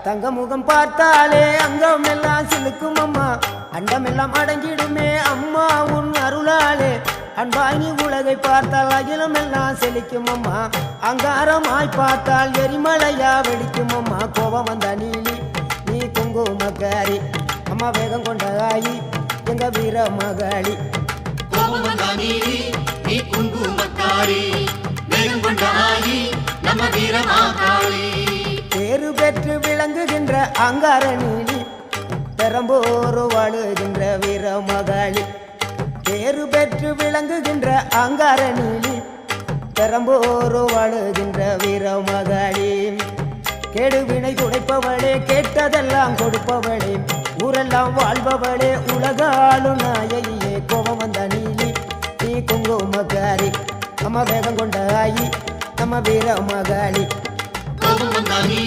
தங்க முகம் பார்த்தாலே அங்கம் எல்லாம் சிலுக்கும் அம்மா அண்டமெல்லாம் அடங்கிடுமே அம்மா உன் அருளாலே அன்பாங்கி உலகை பார்த்தால் அகிலம் எல்லாம் செழிக்கும் அம்மா அங்காரமாய் பார்த்தால் எரிமலையா வெடிக்கும் அம்மா கோபம் வந்த நீலி நீ குங்குமக்காரி அம்மா வேகம் கொண்ட ஆயி எங்க வீர மகாளி கோபம் வந்த நீலி நீ குங்குமக்காரி வேகம் கொண்ட ஆயி நம்ம வீர மகாளி பேரு பெற்று விளங்குகின்ற அங்கார நீலி பெரம்போரு வாழுகின்ற வீர மகாளி பேரு பெற்று விளங்குகின்ற அங்கார நீலி பெரம்போரு வாழுகின்ற வீர மகாளி கேடுவினை துடைப்பவளே கேட்டதெல்லாம் கொடுப்பவளே ஊரெல்லாம் வாழ்பவளே உலகாளு நாயகியே கோபம் வந்த நீலி நீ குங்குமக்காரி நம்ம வேகம் கொண்ட ஆயி நம்ம வீர மகாளி கோபம் வந்த நீலி